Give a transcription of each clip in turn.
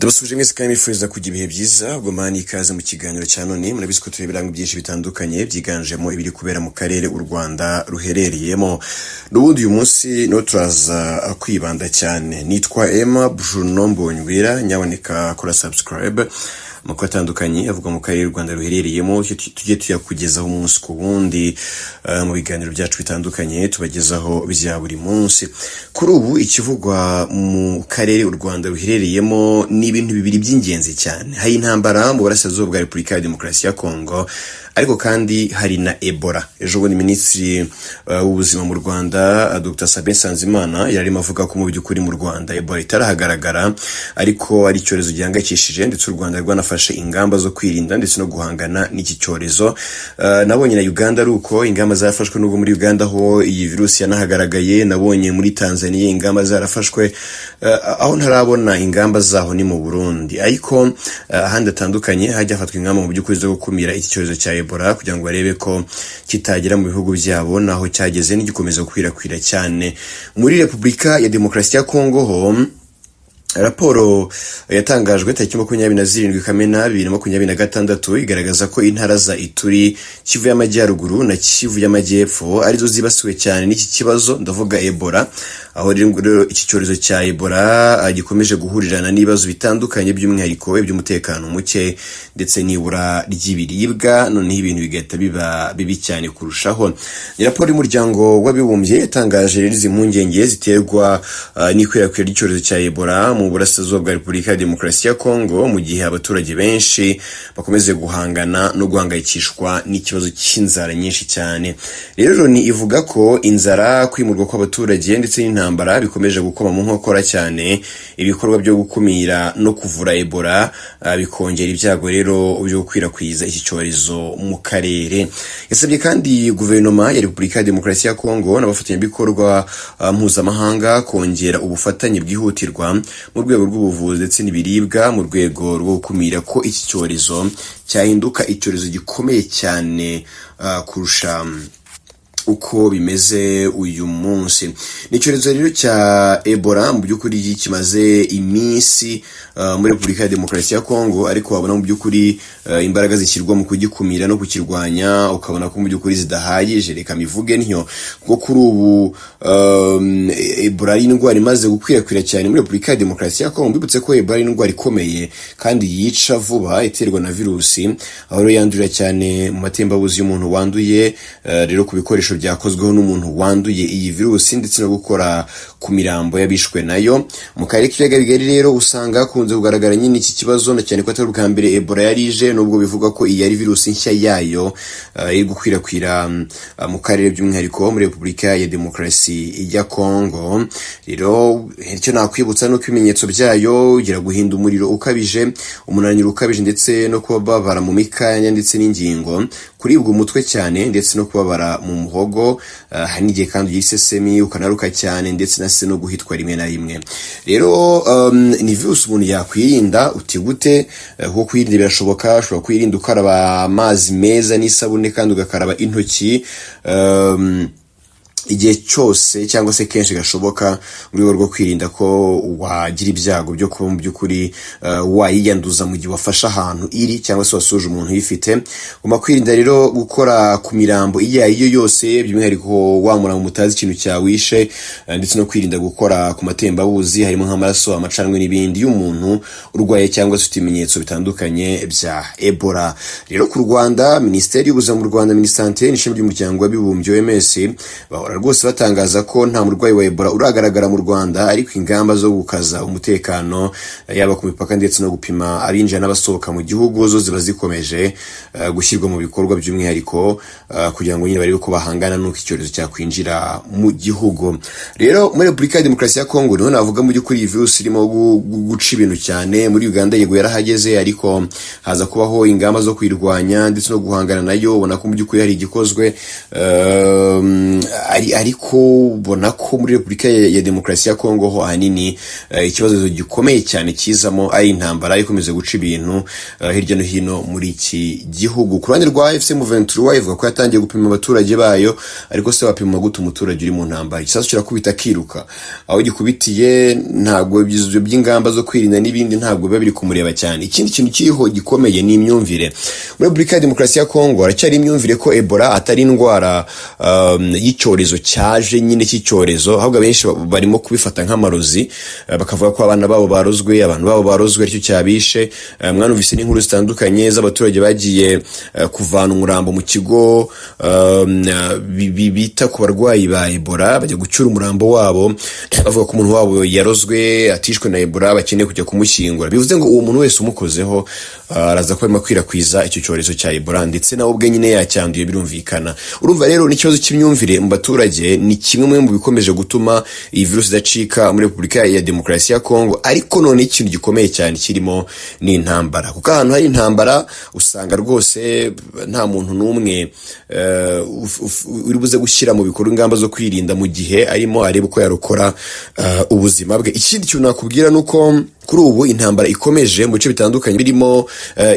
Ndabasubije mwese kandi mwifuza kugira ibihe byiza ubwo mani ikaze mu kiganiro cya none. Murabizi ko tureba ibirango byinshi bitandukanye byiganjemo ibiri kubera mu karere u Rwanda ruherereyemo. N'ubundi uyu munsi no turaza kwibanda cyane. Nitwa Emma Bruno Mbonywera, nyaboneka kora subscribe makuru atandukanye avuga mu karere u Rwanda ruherereyemo, tujye tuyakugezaho umunsi ku wundi mu biganiro byacu bitandukanye tubagezaho bya buri munsi. Kuri ubu ikivugwa mu karere u Rwanda ruherereyemo ni ibintu bibiri by'ingenzi cyane. Hari intambara mu burasirazuba bwa Repubulika ya Demokarasi ya Kongo, ariko kandi hari na Ebola. Ejo bundi Minisitiri w'ubuzima mu Rwanda Dr Sabin Nsanzimana yarimo avuga ko mu by'ukuri mu Rwanda Ebola itarahagaragara, ariko ari icyorezo gihangayikishije ndetse u Rwanda rwanafashe ingamba zo kwirinda ndetse no guhangana n'iki cyorezo. Nabonye na Uganda ari uko ingamba zarafashwe, nubwo muri Uganda ho iyi virusi yanahagaragaye. Nabonye muri Tanzania ingamba zarafashwe, aho ntarabona ingamba zaho ni mu Burundi, ariko ahandi atandukanye hajya hafatwa ingamba mu by'ukuri zo gukumira iki cyorezo cya Ebola kugira ngo barebe ko kitagera mu bihugu byabo, naho cyageze n'igikomeza gukwirakwira cyane. Muri Repubulika ya Demokarasi ya Kongo ho raporo yatangajwe tariki 27 Kamena 2026 igaragaza ko intara za Ituri, Kivu y'Amajyaruguru na Kivu y'Amajyepfo arizo zibasiwe cyane n'iki kibazo, ndavuga Ebola. Aho rero iki cyorezo cya Ebola gikomeje guhurirana n'ibibazo bitandukanye by'umwihariko iby'umutekano muke ndetse n'ibura ry'ibiribwa, noneho ibintu bigahita biba bibi cyane kurushaho. Ni raporo y'umuryango w'abibumbye yatangaje rero izi mpungenge ziterwa n'ikwirakwira ry'icyorezo cya Ebola mu burasirazuba bwa Repubulika ya Demokarasi ya Kongo, mu gihe abaturage benshi bakomeze guhangana no guhangayikishwa n'ikibazo cy'inzara nyinshi cyane. Rero ni ivuga ko inzara, kwimurwa kw'abaturage ndetse n'intambara bikomeje gukoma mu nkokora cyane ibikorwa byo gukumira no kuvura Ebola, bikongera ibyago rero byo gukwirakwiza iki cyorezo mu karere. Yasabye kandi guverinoma ya Repubulika ya Demokarasi ya Kongo n'abafatanyabikorwa mpuzamahanga kongera ubufatanye bwihutirwa mu rwego rw'ubuvuzi ndetse n'ibiribwa, mu rwego rwo gukumira ko iki cyorezo cyahinduka icyorezo gikomeye cyane kurusha uko bimeze uyu munsi. Ni icyorezo rero cya Ebola mu by'ukuri kimaze iminsi muri Repubulika ya Demokarasi ya Kongo, ariko wabona mu by'ukuri imbaraga zishyirwa mu kugikumira no kukirwanya ukabona ko mu by'ukuri zidahagije. Reka mivuge ntyo kuko kuri ubu Ebola ari indwara imaze gukwirakwira cyane muri Repubulika ya Demokarasi ya Kongo. Mbibutse ko Ebola ari indwara ikomeye kandi yica vuba, iterwa na virusi, aho rero yandurira cyane mu matembabuzi y'umuntu wanduye, rero ku bikoresho byakozweho n'umuntu wanduye iyi virusi, ndetse no gukora ku mirambo y'abishwe nayo. Mu karere k'ibiyaga bigari rero usanga hakunze kugaragara nyine iki kibazo, na cyane ko atari ubwa mbere Ebola yari ije, nubwo bivuga ko iyi ari virusi nshya yayo iri gukwirakwira mu karere, by'umwihariko muri Repubulika ya Demokarasi ya Kongo. Rero icyo nakwibutsa nuko ibimenyetso byayo ugira guhinda umuriro ukabije, umunaniro ukabije, ndetse no kubabara mu mikaya ndetse n'ingingo, kuribwa umutwe cyane ndetse no kubabara mu muhogo, hari n'igihe kandi ugira isesemi ukanaruka cyane, ndetse na se no guhitwa rimwe na rimwe. Rero ni virusi umuntu yakwirinda. Uti gute? Kuko kwirinda birashoboka. Ushobora kwirinda ukaraba amazi meza n'isabune, kandi ugakaraba intoki igihe cyose cyangwa se kenshi gashoboka, mu rwego rwo kwirinda ko wagira ibyago byo kuba mu by'ukuri wayiyanduza mu gihe wafashe ahantu iri cyangwa se wasuje umuntu uyifite. Ugomba kwirinda rero gukora ku mirambo iyo ariyo yose, by'umwihariko wamura mu mutazi ikintu cyawishe, ndetse no kwirinda gukora ku matembabuzi harimo nk'amaraso, amacandwe n'ibindi y'umuntu urwaye cyangwa se ufite ibimenyetso bitandukanye bya Ebola. Rero ku Rwanda, Minisiteri y'Ubuzima mu Rwanda, Minisante n'ishami ry'umuryango w'abibumbye OMS bahora rwose batangaza ko nta murwayi wa Ebola uragaragara mu Rwanda, ariko ingamba zo gukaza umutekano yaba ku mipaka ndetse no gupima abinjira n'abasohoka mu gihugu zo ziba zikomeje gushyirwa mu bikorwa, by'umwihariko kugira ngo nyine barebe ko bahangana n'uko icyorezo cyakwinjira mu gihugu. Rero muri Repubulika ya Demokarasi ya Kongo niho navuga mu by'ukuri iyi virusi irimo guca ibintu cyane. Muri Uganda yego yarahageze, ariko haza kubaho ingamba zo kwirwanya ndetse no guhangana nayo. Ubona ko mu by'ukuri hari igikozwe, ariko ubona ko muri Repubulika ya Demokarasi ya Kongo ho ahanini ikibazo gikomeye cyane kizamo ari intambara ikomeze guca ibintu hirya no hino muri iki gihugu. Ku ruhande rwa AFC M23 ivuga ko yatangiye gupima abaturage bayo, ariko se wapima gute umuturage uri mu ntambara? Ikisasu kirakubita kiruka, aho gikubitiye ntabwo ibyo by'ingamba zo kwirinda n'ibindi ntabwo biba biri kumureba cyane. Ikindi kintu kiriho gikomeye ni imyumvire. Muri Repubulika ya Demokarasi ya Kongo haracyari imyumvire ko Ebola atari indwara y'icyorezo cyaje nyine cy'icyorezo, ahubwo benshi barimo kubifata nk'amarozi, bakavuga ko abantu babo barozwe aricyo cyabishe. Mwanumvise n'inkuru zitandukanye z'abaturage bagiye kuvana umurambo mu kigo bita ku barwayi ba Ebola, bajya gucyura umurambo wabo, bavuga ko umuntu wabo yarozwe atishwe na Ebola, bakeneye kujya kumushyingura. Bivuze ngo uwo muntu wese umukozeho araza kuba makwirakwiza icyo cyorezo cya Ebola, ndetse nawe ubwe nyine yacyanduye, birumvikana. Urumva rero n'ikibazo cy'imyumvire mu baturage ni kimwe mu bikomeje gutuma iyi virusi idacika muri Repubulika ya Demokarasi ya Kongo. Ariko none ikintu gikomeye cyane kirimo ni intambara, kuko ahantu hari intambara usanga rwose nta muntu n'umwe uri buze gushyira mu bikorwa ingamba zo kwirinda mu gihe arimo areba uko yarokora ubuzima bwe. Ikindi kintu nakubwira nuko kuri ubu intambara ikomeje mu bice bitandukanye birimo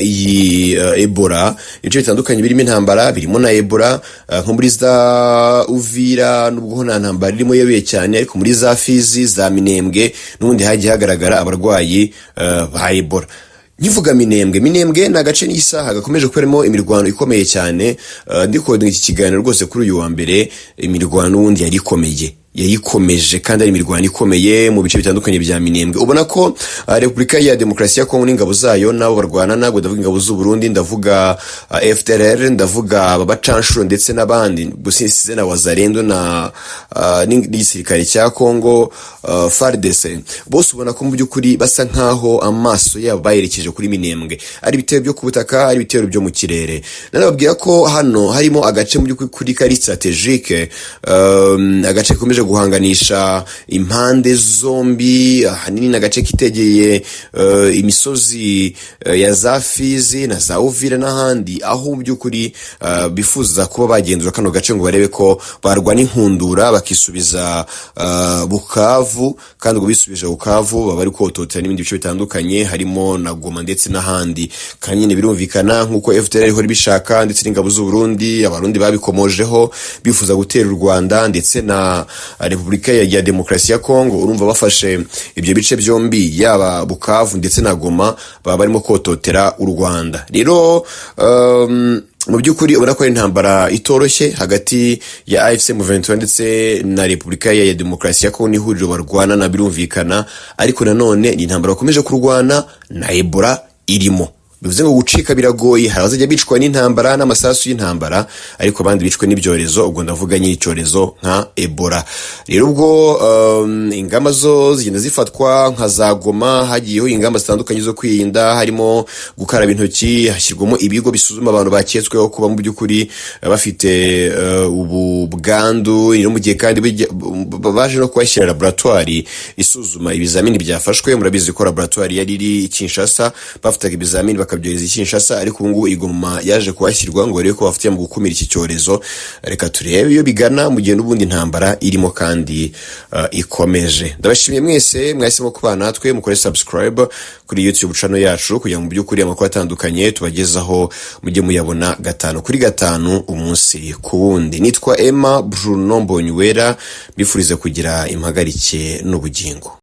iyi Ebola, ibice bitandukanye birimo intambara birimo na Ebola, nko muri za Uvira nubwo nta ntambara irimo yeruye cyane, ariko muri za Fizi, za Minembwe n'ubundi hagiye hagaragara abarwayi ba Ebola. Nkivuga Minembwe ni agace n'isaha gakomeje kuberamo imirwano ikomeye cyane. Ndikodinga iki kiganiro rwose kuri uyu wa mbere, imirwano n'ubundi yayikomeje kandi ari imirwano ikomeye mu bice bitandukanye bya Minembwe. Ubona ko Repubulika ya Demokarasi ya Kongo n'ingabo zayo nabo barwana, ntabwo ndavuga ingabo z'u Burundi, ndavuga FDLR, ndavuga abacanshuro ndetse n'abandi, gusinsize na Wazalendo na n'igisirikare cya Kongo FARDC. Bose ubona ko mu by'ukuri basa nkaho amaso yabo bayerekeje kuri Minembwe, ari ibitero byo ku butaka, ari ibitero byo mu kirere. Nanababwira ko hano harimo agace mu by'ukuri kari strategique, agace komeje guhanganisha impande zombi, ahanini n'agace kitegeye imisozi ya za Fizi na za Uvira n'ahandi, aho mu by'ukuri bifuza kuba bagenzura kano gace ngo barebe ko barwana inkundura bakisubiza Bukavu, kandi ubwo bisubije Bukavu baba bari kototera n'ibindi bice bitandukanye harimo na Goma ndetse n'ahandi. Kandi nyine birumvikana nk'uko FDLR ihora bishaka, ndetse n'ingabo z'u Burundi, abarundi babikomojeho bifuza gutera u Rwanda ndetse na Repubulika ya Demokarasi ya Kongo. Urumva bafashe ibyo bice byombi, yaba Bukavu ndetse na Goma, baba barimo kototera u Rwanda. Rero mu by'ukuri ubona ko ari intambara itoroshye hagati ya AFC M23 ndetse na Repubulika ya Demokarasi ya Kongo, n'ihuriro barwana na, birumvikana. Ariko nanone ni intambara bakomeje kurwana na Ebola irimo. Bivuze ngo gucika biragoye, hari abazajya bicwa n'intambara n'amasasu y'intambara, ariko abandi bicwe n'ibyorezo. Ubwo ndavuga nyine icyorezo nka Ebola. Rero ubwo ingamba zo zigenda zifatwa nka za Goma, hagiyeho ingamba zitandukanye zo kwirinda, harimo gukaraba intoki, hashyirwamo ibigo bisuzuma abantu baketsweho kuba mu by'ukuri bafite ubu bwandu. Rero mu gihe kandi baje no kubashyira laboratoire isuzuma ibizamini byafashwe. Murabizi ko laboratoire yari iri Kinshasa, bafataga ibizamini bakabyohereza i Kinshasa, ariko ubu ngubu Igoma yaje kuhashyirwa ngo barebe ko bafitiye mu gukumira iki cyorezo. Reka turebe iyo bigana mu gihe n'ubundi intambara irimo kandi ikomeje. Ndabashimiye mwese mwahisemo kubana natwe, mukore subscribe kuri YouTube channel yacu kugira ngo mu by'ukuri amakuru atandukanye tubagezaho mujye muyabona 5 kuri 5 umunsi ku wundi. Nitwa Emma Bruno Mbonywera, bifurize kugira impagarike n'ubugingo.